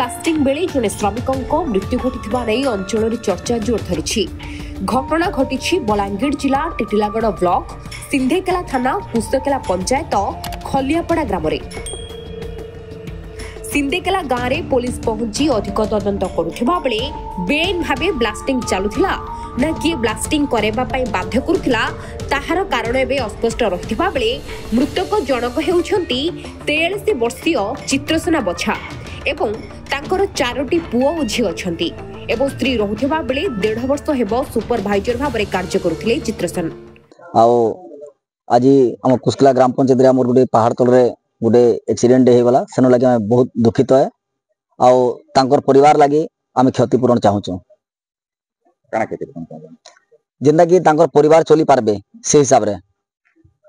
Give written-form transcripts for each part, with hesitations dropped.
Blasting बेले जड़े श्रमिकों मृत्यु घटी अंचल चर्चा जोर धरी। घटना घटी बलांगीर जिला टिटिलागढ़ ब्लॉक सिंधेकेला थाना पुस्तकेला पंचायत खलियापड़ा ग्राम। सिंधेकेला गाँव में पुलिस पहुंची अधिक तदंत करुवा बेले बेआईन भाव ब्लास्टिंग चलुला ना किए ब्लास्टिंग करने बाध्य करुला ताहार कारण एवं अस्पष्ट रहा बेले मृतक जनक होउछंती 43 वर्षीय चित्रसेना बछा एवं तांकर 4टी पुओ और झी अछंती एवं स्त्री रहुथिबा बेले 1.5 वर्ष हेबो सुपरवाइजर भाव में कार्य करुथिले चित्रसेन। आज आम कुस्कला ग्राम पंचायत रे हमर गुडे पहाड़ तल रे गुडे एक्सीडेंट हे गला सेनो लागि हम बहुत दुखित है आउ तांकर परिवार लागि आम क्षतिपूरण चाहूचो काना क्षतिपूरण जेंदा कि तांकर परिवार चली पारबे से हिसाब रे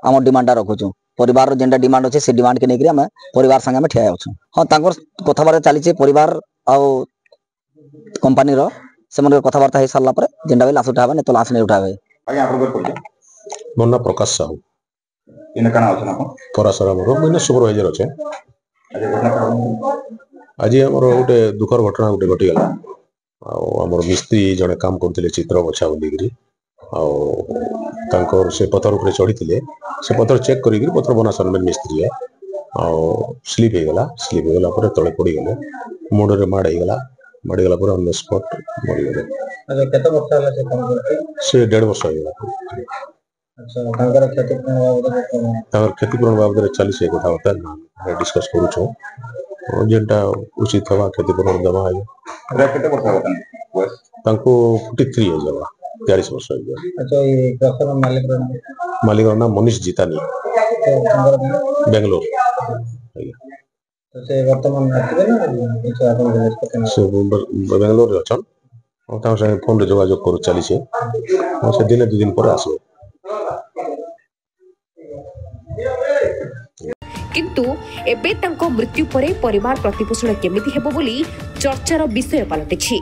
आम डिमांड रखुचो परिवार जेंदा डिमांड अछि से डिमांड के नेकरी हम परिवार संगे हम ठिया होचो। हां तांकर कथाबार्ता चली छे परिवार आउ कंपनी रो से मन कथाबार्ता हे सारला पर जेंदा बे लाश उठाबे ने तो लाश ने उठाबे। आगे आपन कर परिचय मोना प्रकाश साहू इन काना होचना को परासरा मोर मैंने सुपरवाइजर अच्छे। आज हमर गोटे दुखर घटना गोटे घटी गला आमर मिस्त्री जड़े काम करते चित्र बछा बोलिकी आर से पथर उपर चढ़ी से पथर चेक कर पथर बना सनमेन मिस्त्री है स्लीप हो गला पर तले पड़गले मुंडे माड़गला पर ऑन द स्पॉट मरीगले। से 1.5 वर्ष क्षतिपूरण बाबद चली कथबार्ता डिस्कस करूँ जेनटा उचित हवा क्षतिपूरण दवा तांको 43 हो जावा 43 वर्ष हो जावा। मालिक नाम मनीष जीतानी बेंगलोर बेंगलोर अच्छा फोन रे जोगाजोग कर चली से दिन 2 दिन पर आसो। किंतु एबे तांको मृत्यु परे परिवार प्रतिपोषण केमिति हेबो बोली चर्चार विषय पलटिछि।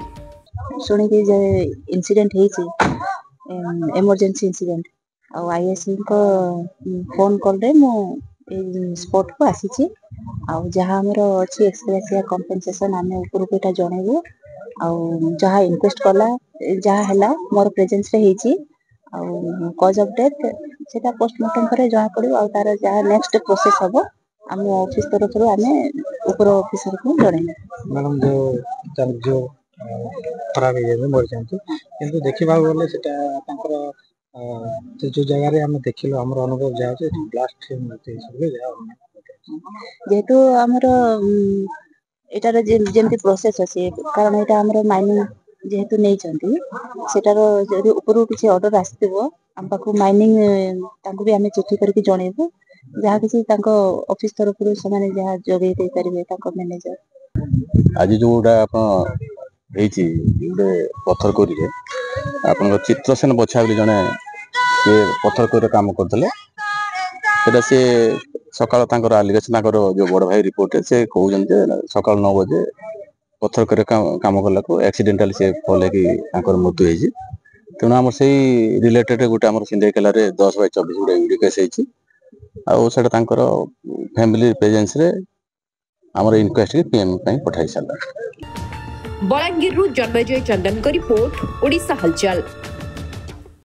सुनी कि जे इंसिडेंट हेछि इमरजेंसी इंसिडेंट आ आईएससी को फोन कॉल रे मो स्पॉट को आसीछि आ जहां हमर अछि एक्सप्रेसिया कंपेंसेशन आमे ऊपर कोटा जणेबो आ जहां इन्क्वेस्ट कला जहां हला मोर प्रेजेंस रे हेछि आ कॉज ऑफ डेथ सेटा पोस्टमार्टम करे जणा पड़िबो आ तार जहां नेक्स्ट प्रोसेस हबो हम ऑफिस तरफ रो आमे ऊपर ऑफिसर को जणेबो। मैडम जो खराब है मर जाती किंतु देखा गले जो जगह रे हम देखिलो हमर अनुभव जाए ब्लास्ट जेहेतु हमर एटार जेमती प्रोसेस अछि कारण एटा हमर माइनिंग जेहेतु नै चंती सेटार जदि ऊपर किछि ऑर्डर आस्तिबो हम पाखु माइनिंग तांको भी हमें चिट्ठी करके जणेबो जहा किछि तांको ऑफिस तरफ रो समान जहा जोगे दे परिबे तांको मैनेजर। आज जोडा आपण एची गोटे पत्थर कोरी रे आपण चित्रसेन बछा बोली जने ये पत्थर कोरी काम करथले सेटा से सकाळ तांकर आलिगेशन तांकर जो बड़ भाई रिपोर्ट से कहउजन जे सकाळ 9 बजे पत्थर कोरी काम करला को एक्सीडेंटली से फले कि तांकर मृत्यु हेजी तेना हमर सेही रिलेटेड गोटे हमर सिंधेकेला रे 10/24 गोटे वीडियो केस हेजी आ सेटा तांकर फैमिली प्रेजेंस रे हमर इनक्वेस्ट के पीएम पई पठाई साला। बलांगीर जन्मजय चंदन का रिपोर्ट ओडिशा हलचल।